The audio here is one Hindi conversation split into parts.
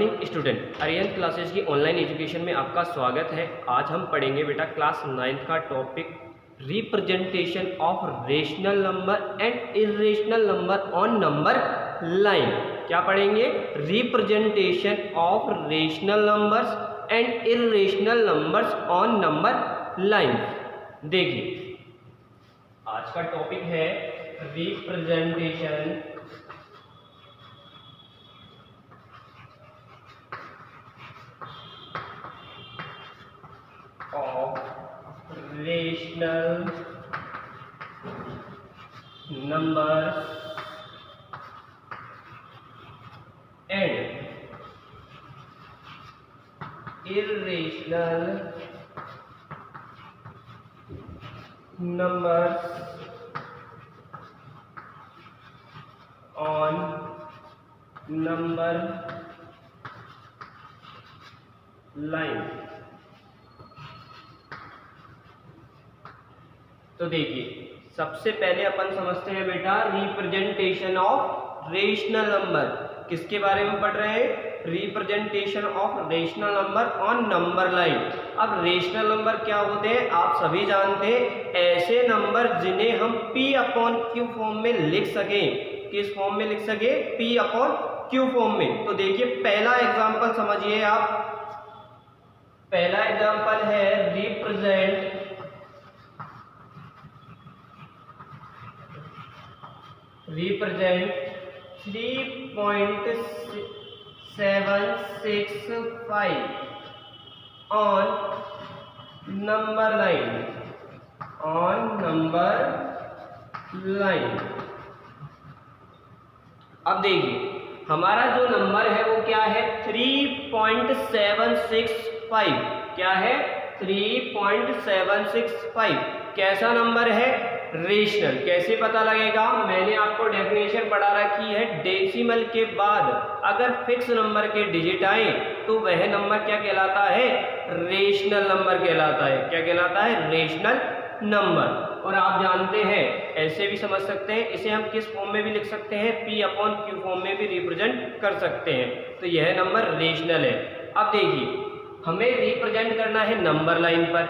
मॉर्निंग स्टूडेंट, अरिहंत क्लासेस की ऑनलाइन एजुकेशन में आपका स्वागत है। आज हम पढ़ेंगे बेटा क्लास 9th का topic representation of rational number and irrational number on number line. क्या पढ़ेंगे? Representation of rational numbers and irrational numbers on number line. देखिए, आज का टॉपिक है representation of rational numbers and irrational numbers on number line। तो देखिए, सबसे पहले अपन समझते हैं बेटा रिप्रेजेंटेशन ऑफ रेशनल नंबर। किसके बारे में पढ़ रहे हैं? Representation of rational number on number line. अब रेशनल नंबर क्या होते हैं आप सभी जानते हैं, ऐसे नंबर जिन्हें हम P अपॉन Q फॉर्म में लिख सकें। किस फॉर्म में लिख सके? P अपॉन Q फॉर्म में। तो देखिए, पहला एग्जांपल समझिए आप। पहला एग्जांपल है represent represent 3.765 on number line, on number line। अब देखिए, हमारा जो नंबर है वो क्या है? 3.765। क्या है? 3.765। कैसा नंबर है? रेशनल। कैसे पता लगेगा? मैंने आपको डेफिनेशन पढ़ा रखी है, डेसिमल के बाद अगर फिक्स नंबर के डिजिट आए तो वह नंबर क्या कहलाता है? रेशनल नंबर कहलाता है। क्या कहलाता है? Rational number. और आप जानते हैं, ऐसे भी समझ सकते हैं, इसे हम किस फॉर्म में भी लिख सकते हैं? P अपॉन Q फॉर्म में भी रिप्रेजेंट कर सकते हैं। तो यह नंबर रेशनल है। अब देखिए, हमें रिप्रेजेंट करना है नंबर लाइन पर।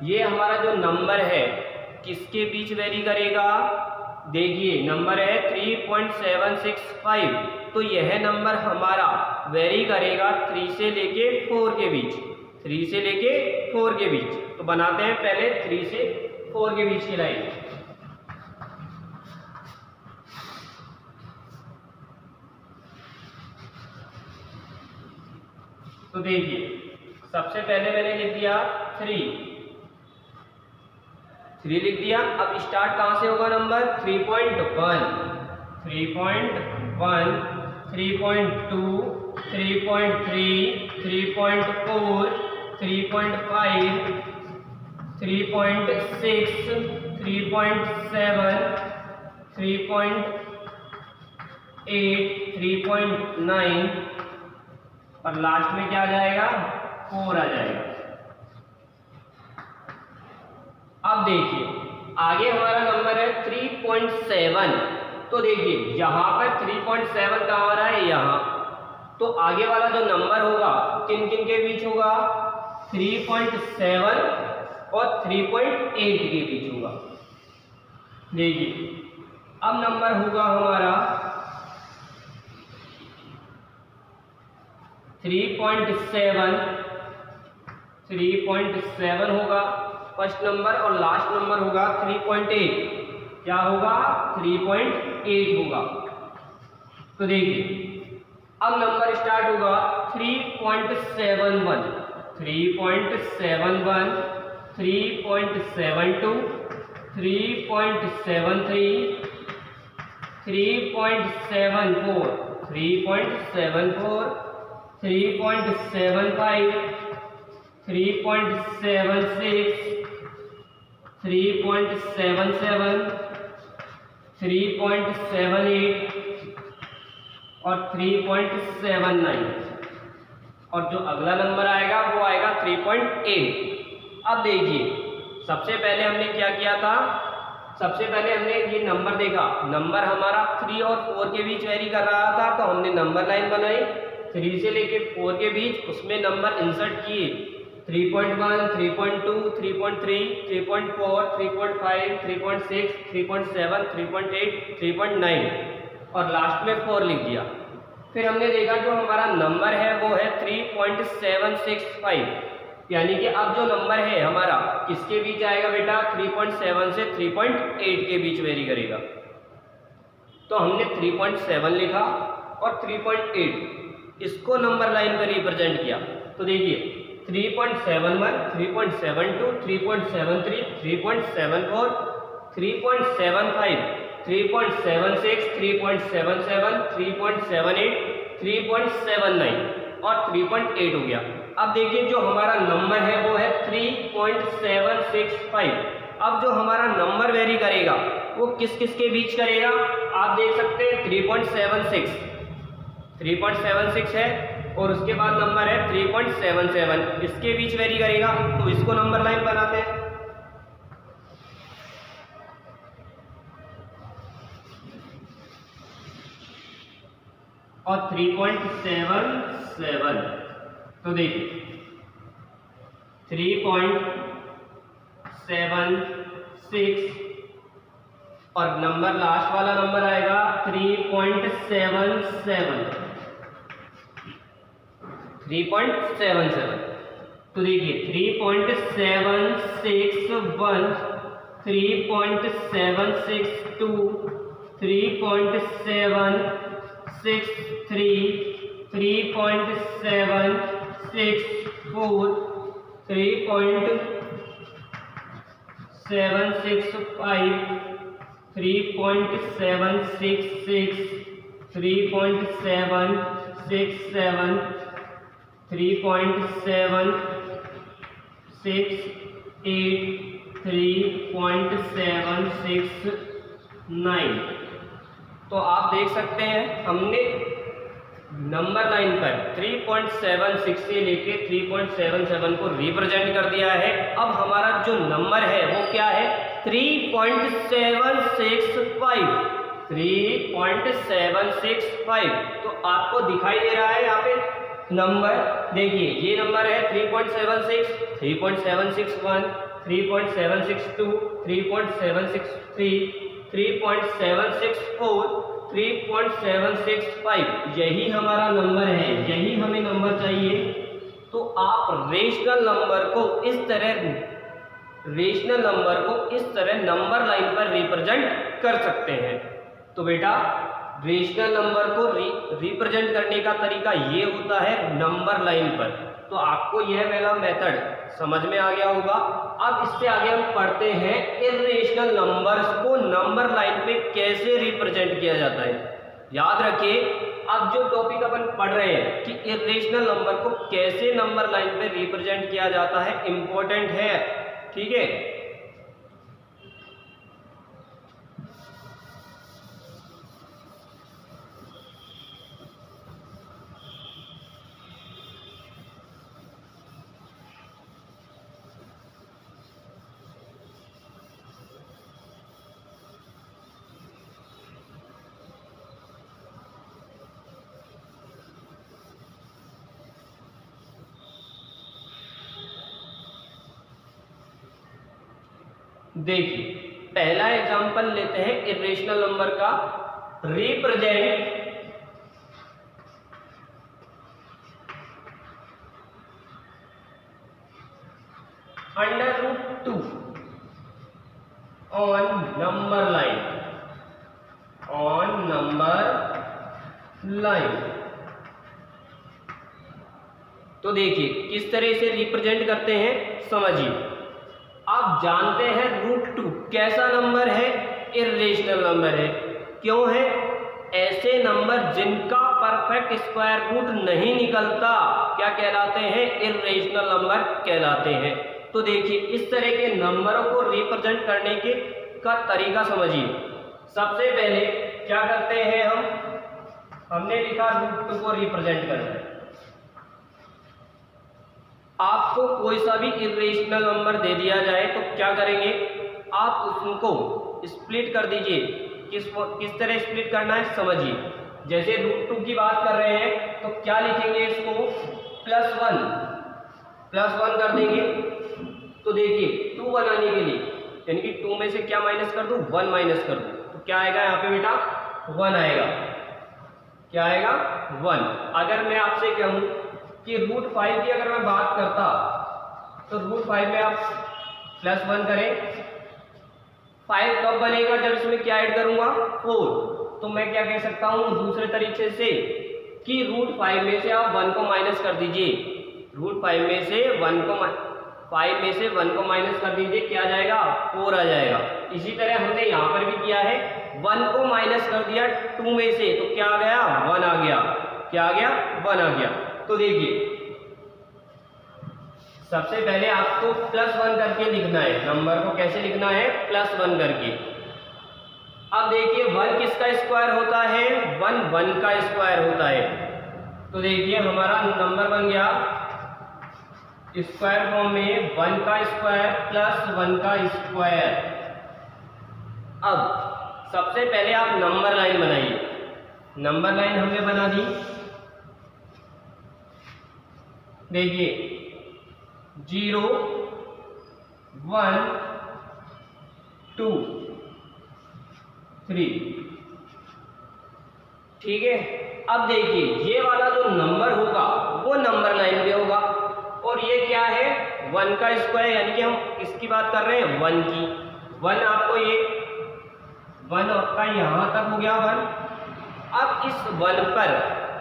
ये हमारा जो नंबर है किसके बीच वेरी करेगा? देखिए, नंबर है 3.765। तो यह नंबर हमारा वेरी करेगा 3 से लेके 4 के बीच। 3 से लेके 4 के बीच। तो बनाते हैं पहले 3 से 4 के बीच की लाइन। तो देखिए, सबसे पहले मैंने लिख दिया 3 लिख दिया। अब स्टार्ट कहां से होगा नंबर? 3.1, 3.1, 3.2, 3.3, 3.4, 3.5, 3.6, 3.7, 3.8, 3.9 और लास्ट में क्या आ जाएगा? 4 आ जाएगा। अब देखिए, आगे हमारा नंबर है 3.7। तो देखिए, यहां पर 3.7 कहां आ रहा है? यहां। तो आगे वाला जो नंबर होगा किन किन के बीच होगा? 3.7 और 3.8 के बीच होगा। देखिए, अब नंबर होगा हमारा 3.7 होगा फर्स्ट नंबर, और लास्ट नंबर होगा 3.8। क्या होगा? 3.8 होगा। तो देखिए, अब नंबर स्टार्ट होगा 3.71, 3.71, 3.72, 3.73, 3.74, 3.74, 3.75, 3.76, 3.77, 3.78 और 3.79। और जो अगला नंबर आएगा वो आएगा 3.8। अब देखिए, सबसे पहले हमने क्या किया था? सबसे पहले हमने ये नंबर देखा, नंबर हमारा 3 और 4 के बीच वेरी कर रहा था, तो हमने नंबर लाइन बनाई। 3 से लेके 4 के बीच, उसमें नंबर इंसर्ट किए 3.1, 3.2, 3.3, 3.4, 3.5, 3.6, 3.7, 3.8, 3.9 और लास्ट में 4 लिख दिया। फिर हमने देखा जो हमारा नंबर है वो है 3.765, यानी कि अब जो नंबर है हमारा किसके बीच आएगा बेटा, 3.7 से 3.8 के बीच वेरी करेगा। तो हमने 3.7 लिखा और 3.8 इसको नंबर लाइन पर रिप्रेजेंट किया। तो देखिए 3.71, 3.72, 3.73, 3.74, 3.75, 3.76, 3.77, 3.78, 3.79 और 3.8 हो गया। अब देखिए जो हमारा नंबर है वो है 3.765। अब जो हमारा नंबर वेरी करेगा वो किस किस के बीच करेगा, आप देख सकते हैं 3.76 है और उसके बाद नंबर है 3.77, इसके बीच वेरी करेगा। तो इसको नंबर लाइन बनाते हैं। और 3.77, तो देखिए 3.76 और नंबर लास्ट वाला नंबर आएगा 3.77। तो देखिए 3.761, 3.762, 3.763, 3.764, 3.765, 3.766, 3.767, 3.768, 3.769। तो आप देख सकते हैं हमने नंबर लाइन पर 3.76 से लेके 3.77 को रिप्रेजेंट कर दिया है। अब हमारा जो नंबर है वो क्या है, 3.765। तो आपको दिखाई दे रहा है यहाँ पे नंबर, देखिए ये नंबर है 3.76, 3.761, 3.762, 3.763, 3.764, 3.765, यही हमारा नंबर है, यही हमें नंबर चाहिए। तो आप रेशनल नंबर को इस तरह नंबर लाइन पर रिप्रेजेंट कर सकते हैं। तो बेटा रेशनल नंबर को रिप्रेजेंट करने का तरीका ये होता है नंबर लाइन पर। तो आपको यह वाला मेथड समझ में आ गया होगा। अब इससे आगे हम पढ़ते हैं इर्रेशनल नंबर्स को नंबर लाइन पे कैसे रिप्रेजेंट किया जाता है। याद रखिए अब जो टॉपिक अपन पढ़ रहे हैं कि इर्रेशनल नंबर को कैसे नंबर लाइन पे रिप्रेजेंट किया जाता है, इंपॉर्टेंट है, ठीक है। देखिए पहला एग्जांपल लेते हैं इर्रेशनल नंबर का। Represent √2 on number line. तो देखिए किस तरह से रिप्रेजेंट करते हैं समझिए। आप जानते हैं √2 कैसा नंबर है, इर्रेशनल नंबर है। क्यों है? ऐसे नंबर जिनका परफेक्ट स्क्वायर रूट नहीं निकलता क्या कहलाते हैं, इर्रेशनल नंबर कहलाते हैं। तो देखिए इस तरह के नंबरों को रिप्रेजेंट करने के का तरीका समझिए। सबसे पहले क्या करते हैं हमने लिखा √2 को रिप्रेजेंट करना है। आपको कोई सा भी इर्रेशनल नंबर दे दिया जाए तो क्या करेंगे, आप उसको स्प्लिट कर दीजिए। किस तरह स्प्लिट करना है समझिए। जैसे √2 की बात कर रहे हैं तो क्या लिखेंगे इसको, +1 कर देंगे। तो देखिए 2 बनाने के लिए यानी कि 2 में से क्या माइनस कर दूं, 1 माइनस कर दूं, तो क्या आएगा यहाँ पे बेटा, 1 आएगा। क्या आएगा, 1। अगर मैं आपसे कहूं कि √5 की अगर मैं बात करता तो √5 में आप +1 करें, 5 कब बनेगा, जब इसमें क्या ऐड करूंगा, 4। तो मैं क्या कह सकता हूं दूसरे तरीके से कि √5 में से आप 1 को माइनस कर दीजिए, √5 में से 1 को 5 में से 1 को माइनस कर दीजिए, क्या आ जाएगा, 4 आ जाएगा। इसी तरह हमने यहाँ पर भी किया है, 1 को माइनस कर दिया 2 में से, तो क्या आ गया, 1 आ गया। क्या आ गया, 1 आ गया। तो देखिए सबसे पहले आपको +1 करके लिखना है, नंबर को कैसे लिखना है, +1 करके। अब देखिए 1 किसका स्क्वायर होता है, 1 का स्क्वायर होता है। तो देखिए हमारा नंबर बन गया स्क्वायर फॉर्म में 1 का स्क्वायर +1 का स्क्वायर। अब सबसे पहले आप नंबर लाइन बनाइए, नंबर लाइन हमने बना दी। देखिए 0 1 2 3, ठीक है। अब देखिए ये वाला जो नंबर होगा वो नंबर लाइन पे होगा, और ये क्या है, 1 का स्क्वायर, यानी कि हम किसकी बात कर रहे हैं, 1 की। 1 आपको ये 1 आपका यहां तक हो गया 1। अब इस 1 पर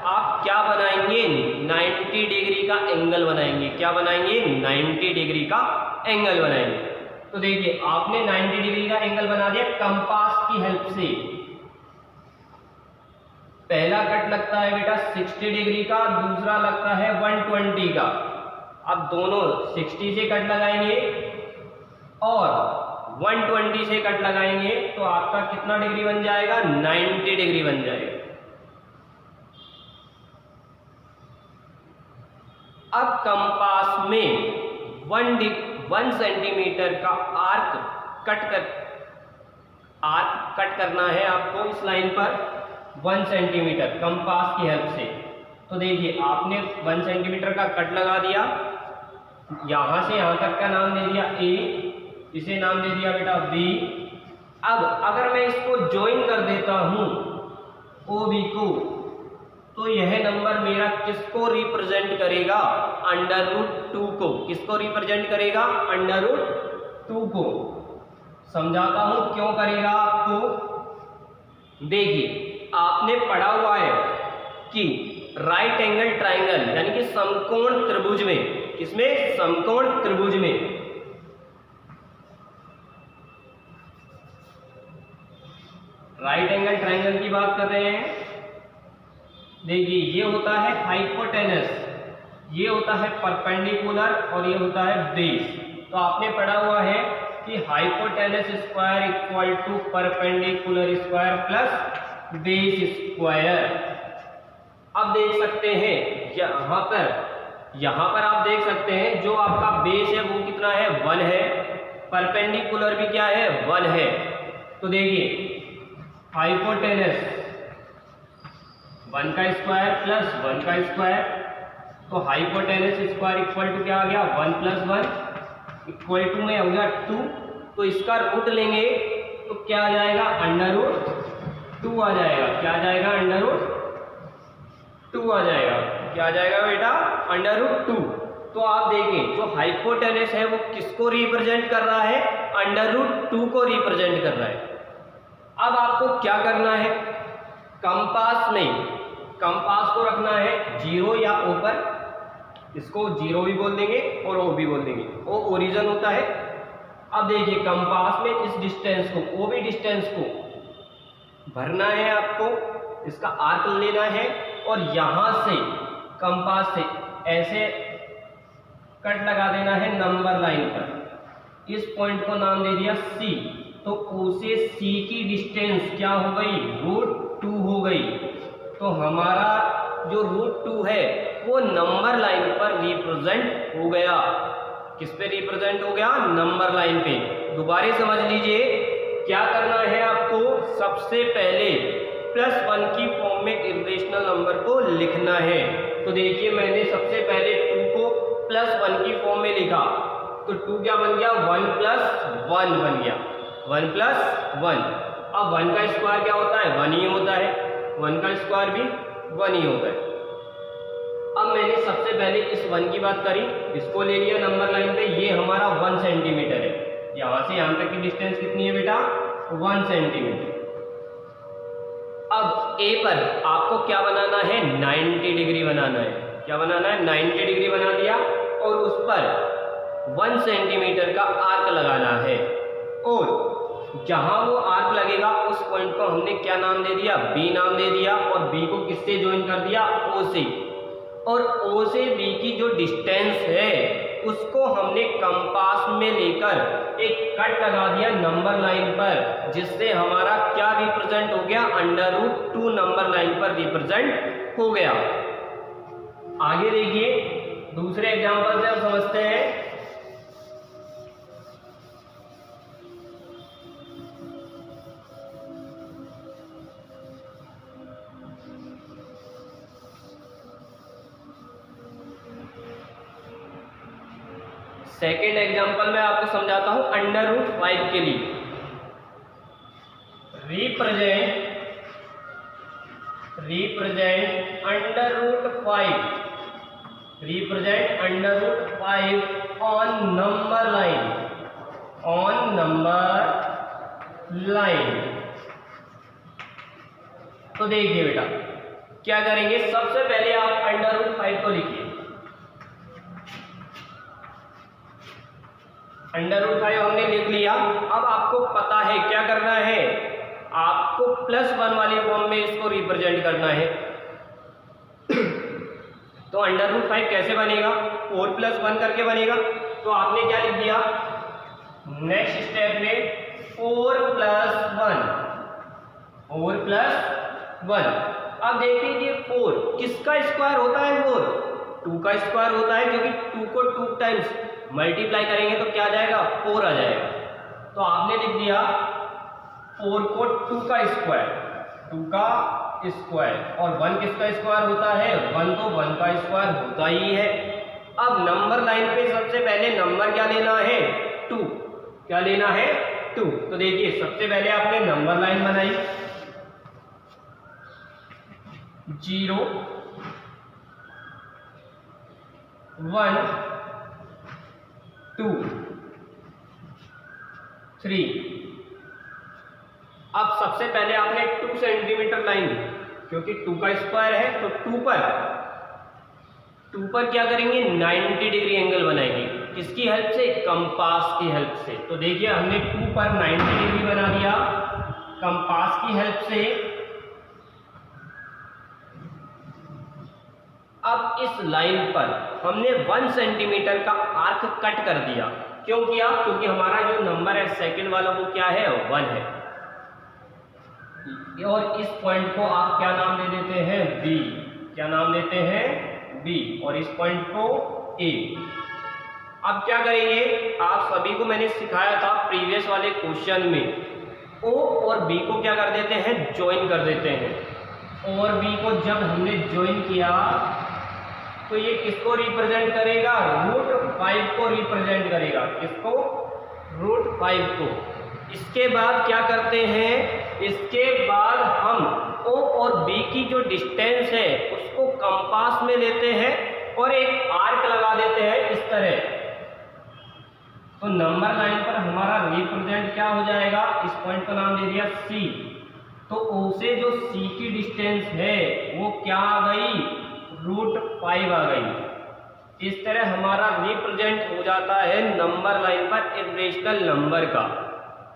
आप क्या बनाएंगे, 90 डिग्री का एंगल बनाएंगे। क्या बनाएंगे, 90 डिग्री का एंगल बनाएंगे। तो देखिए आपने 90 डिग्री का एंगल बना दिया कंपास की हेल्प से। पहला कट लगता है बेटा 60 डिग्री का, दूसरा लगता है 120 का। अब दोनों 60 से कट लगाएंगे और 120 से कट लगाएंगे, तो आपका कितना डिग्री बन जाएगा, 90 डिग्री बन जाएगा। अब कंपास में 1 सेंटीमीटर का आर्क कट करना है आपको इस लाइन पर, 1 सेंटीमीटर कंपास की हेल्प से। तो देखिए आपने 1 सेंटीमीटर का कट लगा दिया, यहां से यहां तक का नाम दे दिया A, इसे नाम दे दिया बेटा B। अब अगर मैं इसको ज्वाइन कर देता हूं OB को, तो यह नंबर मेरा किसको रिप्रेजेंट करेगा, √2 को। किसको रिप्रेजेंट करेगा, √2 को। समझाता हूं क्यों करेगा आपको। देखिए आपने पढ़ा हुआ है कि राइट एंगल ट्राइंगल यानी कि समकोण त्रिभुज में, किसमें, समकोण त्रिभुज में, राइट एंगल ट्राइंगल की बात कर रहे हैं। देखिए ये होता है हाइपोटेनस, ये होता है परपेंडिकुलर और ये होता है बेस। तो आपने पढ़ा हुआ है कि hypotenuse square equal to perpendicular square plus base square. अब देख सकते हैं यहाँ पर आप देख सकते हैं जो आपका बेस है वो कितना है, 1 है, परपेंडिकुलर भी क्या है, 1 है। तो देखिए हाइपोटेनस 1 का स्क्वायर प्लस 1 का स्क्वायर, तो हाइपोटेनस स्क्वायर इक्वल टू क्या आ गया, 1 + 1 इक्वल टू में हो गया 2। तो इसका रूट लेंगे तो क्या आ जाएगा, √2 आ जाएगा। क्या आ जाएगा, √2 आ जाएगा। क्या आ जाएगा बेटा, √2। तो आप देखें जो हाइपोटेनस है वो किसको रिप्रेजेंट कर रहा है, √2 को रिप्रेजेंट कर रहा है। अब आपको क्या करना है, कंपास में, कंपास को रखना है 0 या O पर, इसको 0 भी बोल देंगे और O भी बोल देंगे, O ओरिजिन होता है। अब देखिए कंपास में इस डिस्टेंस को, OB डिस्टेंस को भरना है आपको, इसका आर्क लेना है और यहां से कंपास से ऐसे कट लगा देना है नंबर लाइन पर। इस पॉइंट को नाम दे दिया C। तो O से C की डिस्टेंस क्या हो गई, √2 हो गई। तो हमारा जो √2 है वो नंबर लाइन पर रिप्रेजेंट हो गया। किस पे रिप्रेजेंट हो गया, नंबर लाइन पे। दोबारा समझ लीजिए क्या करना है आपको, सबसे पहले 1 सेंटीमीटर का +1 की फॉर्म में इरेशनल नंबर को लिखना है। तो देखिए मैंने सबसे पहले 2 को +1 की फॉर्म में लिखा, तो 2 क्या बन गया, 1 + 1 बन गया, 1 + 1। अब 1 का स्क्वायर क्या होता है, 1 ही होता है, 1 का स्क्वायर भी 1 ही होता है। अब मैंने सबसे पहले इस 1 की बात करी, इसको ले लिया नंबर लाइन पे, ये हमारा 1 सेंटीमीटर है, यहाँ से यहाँ तक की डिस्टेंस कितनी है बेटा, 1 सेंटीमीटर। अब ए पर आपको क्या बनाना है, 90 डिग्री बनाना है। क्या बनाना है, 90 डिग्री बना दिया और उस पर 1 सेंटीमीटर का आर्क लगाना है। और जहां वो आर्क लगेगा उस पॉइंट को हमने क्या नाम दे दिया, बी नाम दे दिया। और बी को किससे ज्वाइन कर दिया, ओ से। और ओ से बी की जो डिस्टेंस है उसको हमने कंपास में लेकर एक कट लगा दिया नंबर लाइन पर, जिससे हमारा क्या रिप्रेजेंट हो गया, √2 नंबर लाइन पर रिप्रेजेंट हो गया। आगे देखिए दूसरे एग्जांपल से हम समझते हैं। सेकेंड एग्जांपल में आपको समझाता हूं √5 के लिए। Represent √5 on number line. तो देखिए बेटा क्या करेंगे, सबसे पहले आप √5 को लिखिए। √5 हमने लिख लिया। अब आपको पता है क्या करना है, आपको +1 वाली फॉर्म में इसको रिप्रेजेंट करना है। तो √5 कैसे बनेगा, 4 + 1 करके बनेगा। तो आपने क्या लिख दिया, नेक्स्ट स्टेप में 4 + 1। अब देखिए 4 किसका स्क्वायर होता है, 4 2 का स्क्वायर होता है, क्योंकि 2 को 2 टाइम्स मल्टीप्लाई करेंगे तो क्या आ जाएगा, 4 आ जाएगा। तो आपने लिख दिया 4 को 2 का स्क्वायर और 1 किसका स्क्वायर होता है, 1 तो 1 का स्क्वायर होता ही है। अब नंबर लाइन पे सबसे पहले नंबर क्या लेना है, 2। क्या लेना है, 2। तो देखिए सबसे पहले आपने नंबर लाइन बनाई, 0 1 2 3। अब सबसे पहले आपने 2 सेंटीमीटर लाइन, क्योंकि 2 का स्क्वायर है तो 2 पर क्या करेंगे, 90 डिग्री एंगल बनाएंगे। किसकी हेल्प से, कंपास की हेल्प से। तो देखिए हमने 2 पर 90 डिग्री बना दिया कंपास की हेल्प से। अब इस लाइन पर हमने 1 सेंटीमीटर का आर्क कट कर दिया। क्यों किया, क्योंकि हमारा जो नंबर है सेकंड वाला वो क्या है, 1 है। और इस पॉइंट को आप क्या नाम दे देते हैं, बी। क्या नाम देते हैं, बी। और इस पॉइंट को ए। अब क्या करेंगे, आप सभी को मैंने सिखाया था प्रीवियस वाले क्वेश्चन में, ओ और बी को क्या कर देते हैं, ज्वाइन कर देते हैं। और बी को जब हमने ज्वाइन किया तो ये किसको रिप्रेजेंट करेगा, √5 को रिप्रेजेंट करेगा। किसको, √5 को। इसके बाद क्या करते हैं, इसके बाद हम ओ और बी की जो डिस्टेंस है उसको कंपास में लेते हैं और एक आर्क लगा देते हैं इस तरह। तो नंबर लाइन पर हमारा रिप्रेजेंट क्या हो जाएगा, इस पॉइंट का नाम दे दिया सी। तो ओ से जो सी की डिस्टेंस है वो क्या आ गई, √5 आ गई। इस तरह हमारा रिप्रेजेंट हो जाता है नंबर लाइन पर इरेशनल नंबर का।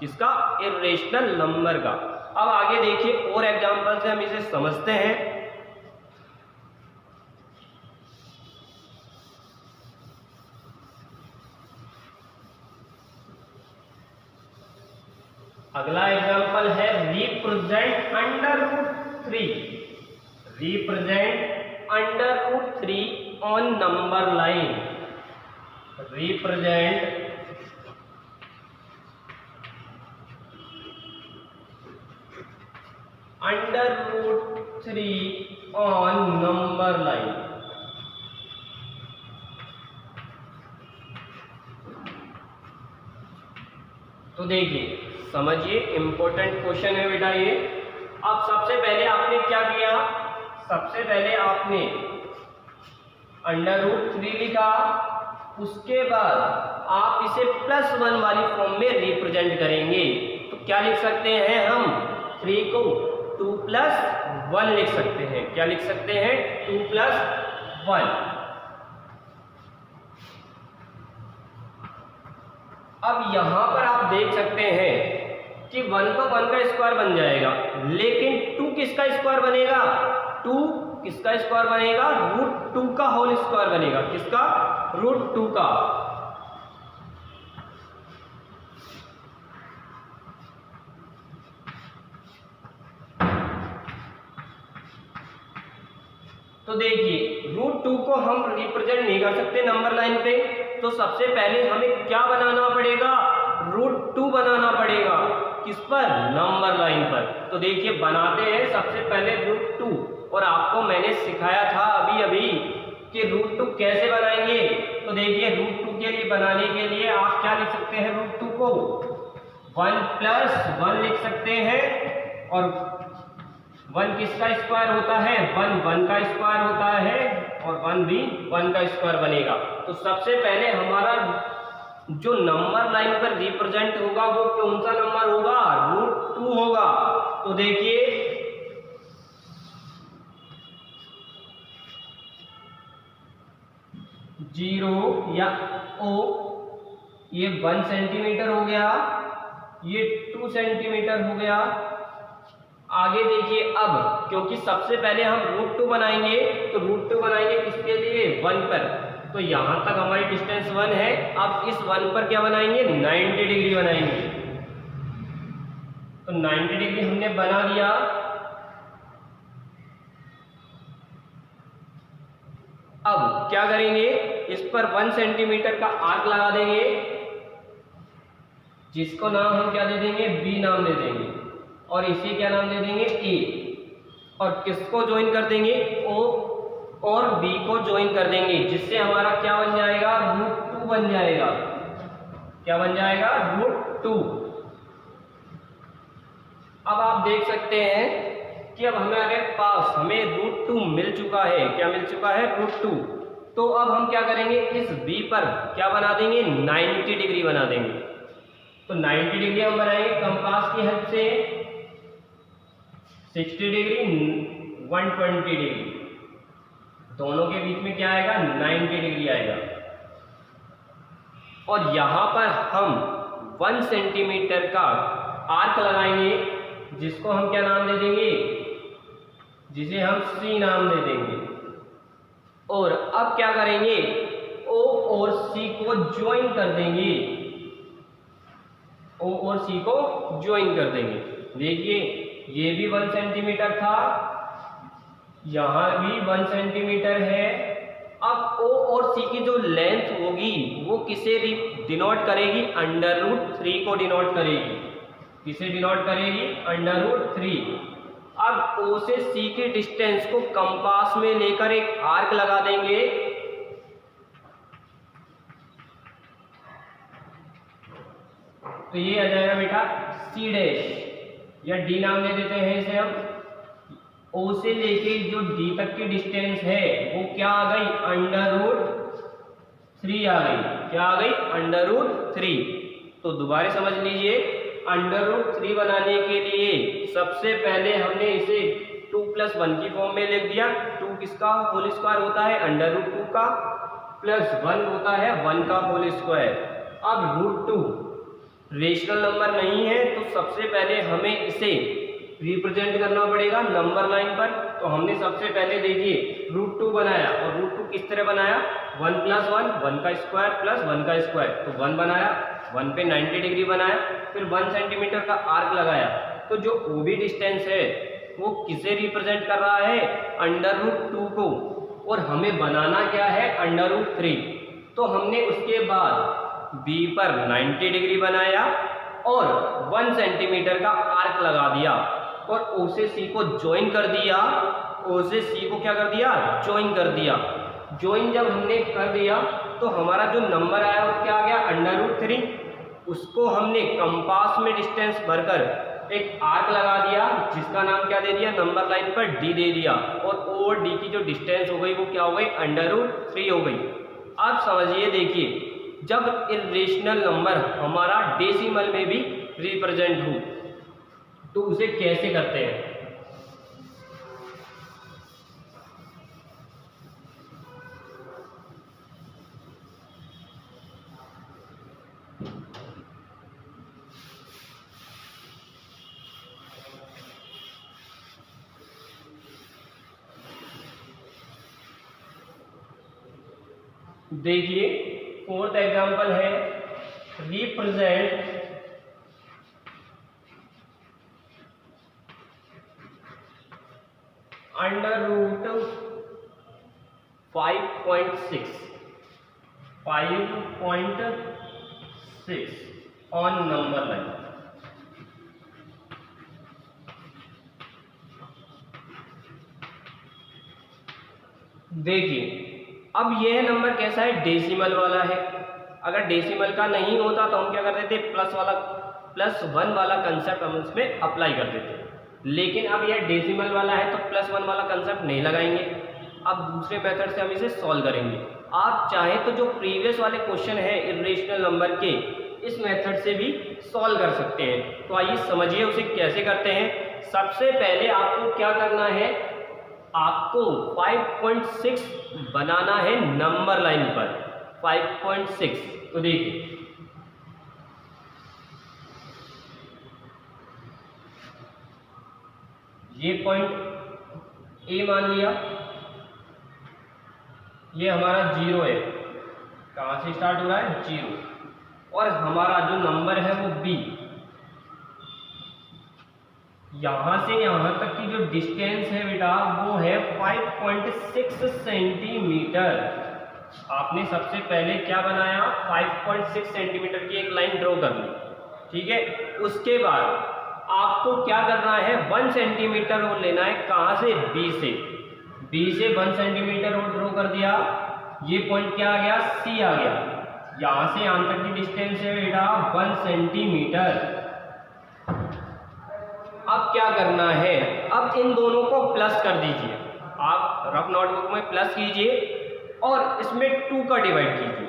किसका, इरेशनल नंबर का। अब आगे देखिए और एग्जांपल से हम इसे समझते हैं। अगला एग्जांपल है represent √3 on number line. Represent √3 on number line. तो देखिए समझिए, इंपॉर्टेंट क्वेश्चन है बेटा ये। अब सबसे पहले आपने क्या किया, सबसे पहले आपने √3 लिखा, उसके बाद आप इसे +1 वाली फॉर्म में रिप्रेजेंट करेंगे। तो क्या लिख सकते हैं हम, 3 को 2 + 1 लिख सकते हैं। क्या लिख सकते हैं, 2 + 1। अब यहां पर आप देख सकते हैं कि 1 तो 1 का स्क्वायर बन जाएगा, लेकिन 2 किसका स्क्वायर बनेगा, 2 किसका स्क्वायर बनेगा, √2 का होल स्क्वायर बनेगा। किसका, √2 का। तो देखिए √2 को हम रिप्रेजेंट नहीं कर सकते नंबर लाइन पे, तो सबसे पहले हमें क्या बनाना पड़ेगा, √2 बनाना पड़ेगा। किस पर, नंबर लाइन पर। तो देखिए बनाते हैं सबसे पहले √2, और आपको मैंने सिखाया था अभी अभी कि √2 कैसे बनाएंगे। तो देखिए √2 के लिए बनाने के लिए आप क्या लिख सकते हैं, √2 को 1 + 1 लिख सकते हैं, और 1 किसका स्क्वायर होता है, 1 का स्क्वायर होता है, और 1 भी 1 का स्क्वायर बनेगा। तो सबसे पहले हमारा जो नंबर लाइन पर रिप्रेजेंट होगा वो कौन सा नंबर होगा, √2 होगा। तो देखिए जीरो या O, ये 1 सेंटीमीटर हो गया, ये 2 सेंटीमीटर हो गया। आगे देखिए, अब क्योंकि सबसे पहले हम √2 बनाएंगे, तो √2 बनाएंगे किसके लिए, 1 पर। तो यहां तक हमारी डिस्टेंस 1 है। अब इस 1 पर क्या बनाएंगे, 90 डिग्री बनाएंगे। तो 90 डिग्री हमने बना दिया। अब क्या करेंगे, इस पर 1 सेंटीमीटर का आर्क लगा देंगे, जिसको नाम हम क्या दे देंगे, B नाम दे देंगे, और इसे क्या नाम दे देंगे, A। और किसको ज्वाइन कर देंगे, O और B को ज्वाइन कर देंगे, जिससे हमारा क्या बन जाएगा, √2 बन जाएगा। क्या बन जाएगा, √2। अब आप देख सकते हैं कि अब हमारे पास हमें √2 मिल चुका है। क्या मिल चुका है, √2। तो अब हम क्या करेंगे, इस B पर क्या बना देंगे, 90 डिग्री बना देंगे। तो 90 डिग्री हम बनाएंगे कंपास की हेल्प से, 60 डिग्री 120 डिग्री, दोनों के बीच में क्या आएगा, 90 डिग्री आएगा। और यहां पर हम 1 सेंटीमीटर का आर्क लगाएंगे, जिसको हम क्या नाम दे देंगे, जिसे हम C नाम दे देंगे। और अब क्या करेंगे, O और C को ज्वाइन कर देंगे, O और C को ज्वाइन कर देंगे। देखिए ये भी 1 सेंटीमीटर था, यहां भी 1 सेंटीमीटर है। अब O और C की जो लेंथ होगी वो किसे डिनोट करेगी, √3 को डिनोट करेगी। किसे डिनोट करेगी, √3। अब O से C की डिस्टेंस को कंपास में लेकर एक आर्क लगा देंगे, तो ये आ जाएगा बेटा C' या D नाम दे देते हैं इसे हम। O से लेके जो D तक की डिस्टेंस है वो क्या आ गई, √3 आ गई। क्या आ गई, √3। तो दोबारा समझ लीजिए, √3 बनाने के लिए सबसे पहले हमने इसे 2 + 1 की फॉर्म में लिख दिया। 2 किसका होल स्क्वायर होता है, √2 का, +1 होता है 1 का होल स्क्वायर। अब √2 रेशनल नंबर नहीं है, तो सबसे पहले हमें इसे रिप्रेजेंट करना पड़ेगा नंबर लाइन पर। तो हमने सबसे पहले देखिए √2 बनाया, और √2 किस तरह बनाया, 1 + 1, 1 का स्क्वायर + 1 का स्क्वायर, तो 1 बनाया, 1 पे 90 डिग्री बनाया, फिर 1 सेंटीमीटर का आर्क लगाया। तो जो OB डिस्टेंस है वो किसे रिप्रेजेंट कर रहा है, √2 को, और हमें बनाना क्या है, √3। तो हमने उसके बाद B पर 90 डिग्री बनाया और 1 सेंटीमीटर का आर्क लगा दिया। और ओ से सी को ज्वाइन कर दिया, ओ से सी को क्या कर दिया, ज्वाइन कर दिया। ज्वाइन जब हमने कर दिया तो हमारा जो नंबर आया वो क्या आ गया, √3। उसको हमने कंपास में डिस्टेंस भरकर एक आर्क लगा दिया, जिसका नाम क्या दे दिया, नंबर लाइन पर डी दे दिया, और ओ और डी की जो डिस्टेंस हो गई वो क्या हो गई, √3 हो गई। अब समझिए, देखिए, जब इर्रेशनल नंबर हमारा डेसिमल में भी रिप्रेजेंट हो तो उसे कैसे करते हैं। देखिए, फोर्थ एग्जांपल है, रिप्रेजेंट √5.6 ऑन नंबर लाइन। देखिए, अब यह नंबर कैसा है, डेसिमल वाला है। अगर डेसिमल का नहीं होता तो हम क्या कर देते, +1 वाला कंसेप्ट हम इसमें अप्लाई कर देते। लेकिन अब यह डेसिमल वाला है तो +1 वाला कंसेप्ट नहीं लगाएंगे। अब दूसरे मेथड से हम इसे सॉल्व करेंगे। आप चाहें तो जो प्रीवियस वाले क्वेश्चन है इर्रेशनल नंबर के, इस मेथड से भी सॉल्व कर सकते हैं। तो आइए समझिए उसे कैसे करते हैं। सबसे पहले आपको क्या करना है, आपको 5.6 बनाना है नंबर लाइन पर, 5.6। तो देखिए, ये पॉइंट ए मान लिया, ये हमारा 0 है। कहाँ से स्टार्ट हो रहा है, 0, और हमारा जो नंबर है वो बी। यहां से यहां तक की जो डिस्टेंस है बेटा वो है 5.6 सेंटीमीटर। आपने सबसे पहले क्या बनाया, 5.6 सेंटीमीटर की एक लाइन ड्रॉ कर ली, ठीक है। उसके बाद आपको क्या करना है, 1 सेंटीमीटर और लेना है, कहां से, बी से। बी से 1 सेंटीमीटर और ड्रॉ कर दिया, ये पॉइंट क्या आ गया, सी आ गया। यहां से यहां तक की डिस्टेंस है बेटा 1 सेंटीमीटर। अब क्या करना है, अब इन दोनों को प्लस कर दीजिए, आप रफ नोटबुक में प्लस कीजिए और इसमें 2 का डिवाइड कीजिए।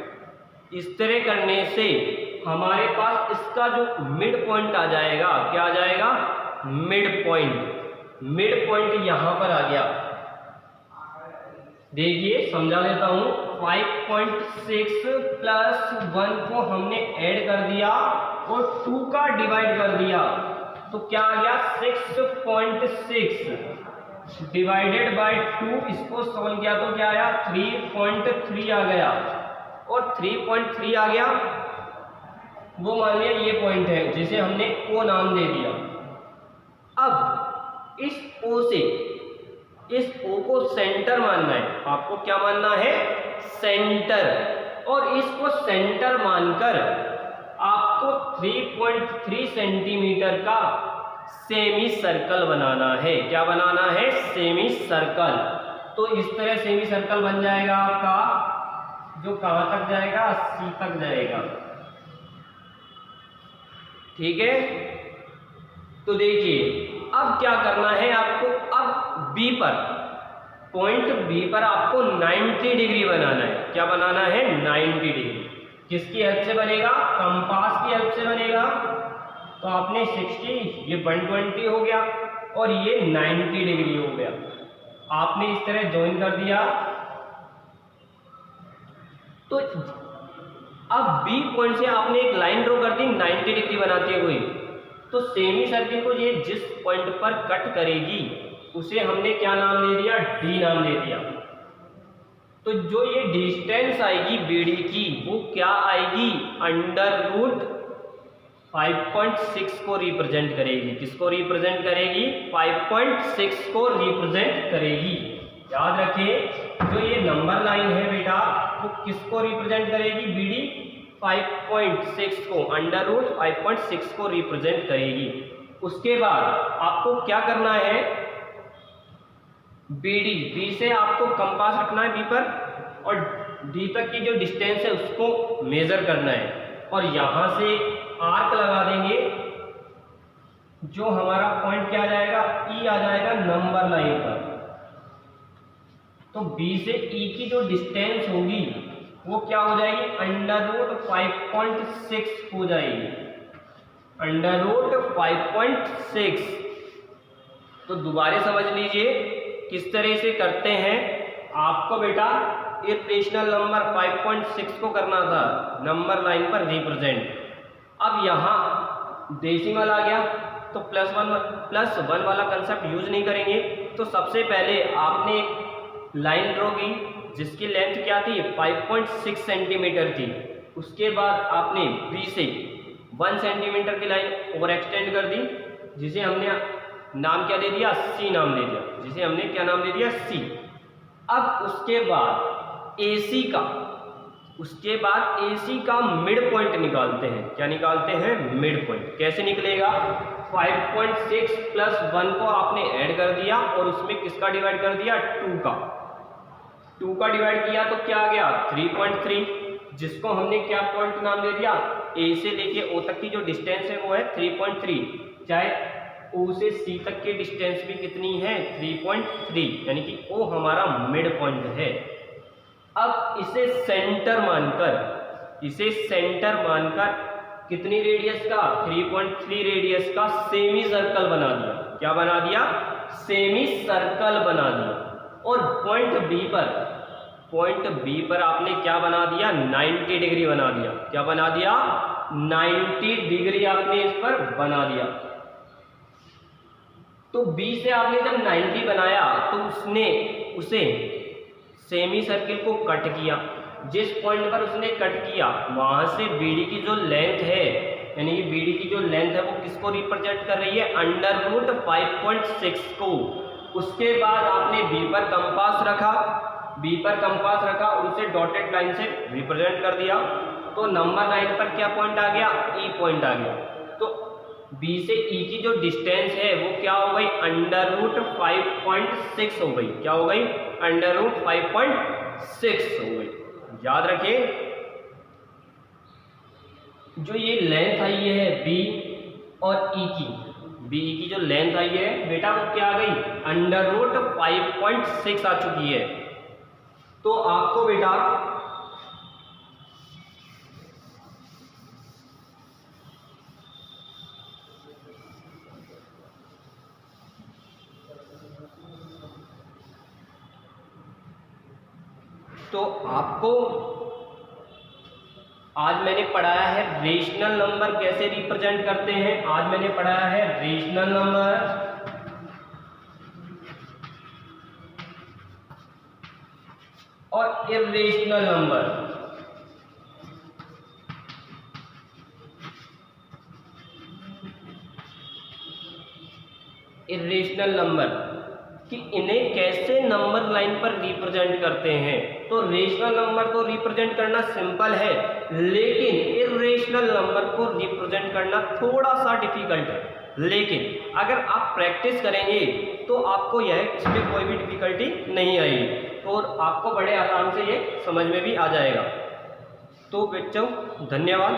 इस तरह करने से हमारे पास इसका जो मिड पॉइंट आ जाएगा, क्या आ जाएगा, मिड पॉइंट। मिड पॉइंट यहां पर आ गया। देखिए समझा लेता हूं, 5.6 + 1 को हमने ऐड कर दिया और 2 का डिवाइड कर दिया, तो क्या आ गया, 6.6 डिवाइडेड बाय 2। इसको सॉल्व किया तो क्या आया, 3.3 आ गया। और 3.3 आ गया, वो मान लिया ये पॉइंट है जिसे हमने ओ नाम दे दिया। अब इस ओ से इस ओ को सेंटर मानना है, आपको क्या मानना है, सेंटर। और इसको सेंटर मानकर आपको 3.3 सेंटीमीटर का सेमी सर्कल बनाना है। क्या बनाना है, सेमी सर्कल। तो इस तरह सेमी सर्कल बन जाएगा आपका, जो कहां तक जाएगा, सी तक जाएगा, ठीक है। तो देखिए अब क्या करना है आपको, अब बी पर, पॉइंट बी पर आपको 90 डिग्री बनाना है। क्या बनाना है, 90 डिग्री। किसकी हेल्प से बनेगा, कंपास की हेल्प से बनेगा। तो आपने 60, ये 120 हो गया और ये 90 डिग्री हो गया। आपने इस तरह ज्वाइन कर दिया। तो अब बी पॉइंट से आपने एक लाइन ड्रॉ कर दी 90 डिग्री बनाते हुए। तो सेमी सर्किल को ये जिस पॉइंट पर कट करेगी उसे हमने क्या नाम दे दिया, डी नाम दे दिया। तो जो ये डिस्टेंस आएगी बीडी की वो क्या आएगी, √5.6 को रिप्रेजेंट करेगी। किसको रिप्रेजेंट करेगी, 5.6 को रिप्रेजेंट करेगी। याद रखिए, जो ये नंबर लाइन है बेटा वो किसको रिप्रेजेंट करेगी, बीडी 5.6 को, √5.6 को रिप्रेजेंट करेगी। उसके बाद आपको क्या करना है, बी से आपको कंपास रखना है बी पर, और डी तक की जो डिस्टेंस है उसको मेजर करना है, और यहां से आर्क लगा देंगे। जो हमारा पॉइंट क्या आ जाएगा, ई आ जाएगा नंबर लाइन पर। तो बी से ई की जो डिस्टेंस होगी वो क्या हो जाएगी, √5.6 हो जाएगी, √5.6। तो दोबारा समझ लीजिए किस तरह से करते हैं। आपको बेटा इरेशनल नंबर 5.6 को करना था नंबर लाइन पर रिप्रेजेंट। अब यहाँ डेसिमल आ गया तो +1 वाला कंसेप्ट यूज नहीं करेंगे। तो सबसे पहले आपने लाइन ड्रॉ की जिसकी लेंथ क्या थी, 5.6 सेंटीमीटर थी। उसके बाद आपने बी से 1 सेंटीमीटर की लाइन ओवर एक्सटेंड कर दी, जिसे हमने नाम क्या दे दिया, सी नाम दे दिया, जिसे हमने क्या नाम दे दिया, सी। अब उसके बाद AC का मिड पॉइंट निकालते हैं। क्या निकालते हैं, मिड पॉइंट। कैसे निकलेगा, 5.6 + 1 को आपने ऐड कर दिया और उसमें किसका डिवाइड कर दिया, 2 का डिवाइड किया तो क्या आ गया, 3.3, जिसको हमने क्या पॉइंट नाम दे दिया, A से लेके O तक की जो डिस्टेंस है वो है 3.3। चाहे O से C तक की डिस्टेंस भी कितनी है, 3.3, यानी कि O हमारा मिड पॉइंट है। अब इसे सेंटर मानकर कितनी रेडियस का, 3.3 रेडियस का सेमी सर्कल बना दिया। क्या बना दिया, सेमी सर्कल बना दिया। और पॉइंट बी पर आपने क्या बना दिया, 90 डिग्री बना दिया। क्या बना दिया, 90 डिग्री आपने इस पर बना दिया। तो बी से आपने जब 90 बनाया तो उसे सेमी सर्किल को कट किया। जिस पॉइंट पर उसने कट किया वहां से बीडी की जो लेंथ है, यानी कि बीडी की जो लेंथ है वो किसको रिप्रेजेंट कर रही है, √5.6 को। उसके बाद आपने बी पर कंपास रखा और उसे डॉटेड लाइन से रिप्रेजेंट कर दिया। तो नंबर लाइन पर क्या पॉइंट आ गया, ई पॉइंट आ गया। तो बी से ई की जो डिस्टेंस है वो क्या हो गई, √5.6 हो गई। क्या हो गई, √5.6 हो गई। याद रखिए जो ये लेंथ आई है बी और ई की जो लेंथ आई है बेटा वो क्या आ गई, √5.6 आ चुकी है। तो आपको बेटा आज मैंने पढ़ाया है रेशनल नंबर कैसे रिप्रेजेंट करते हैं। आज मैंने पढ़ाया है रेशनल नंबर और इर्रेशनल नंबर। इर्रेशनल नंबर कि इन्हें कैसे नंबर लाइन पर रिप्रेजेंट करते हैं। तो रेशनल नंबर को रिप्रेजेंट करना सिंपल है, लेकिन इर्रेशनल नंबर को रिप्रेजेंट करना थोड़ा सा डिफिकल्ट है। लेकिन अगर आप प्रैक्टिस करेंगे तो आपको इसमें कोई भी डिफिकल्टी नहीं आएगी और आपको बड़े आराम से ये समझ में भी आ जाएगा। तो बच्चों धन्यवाद।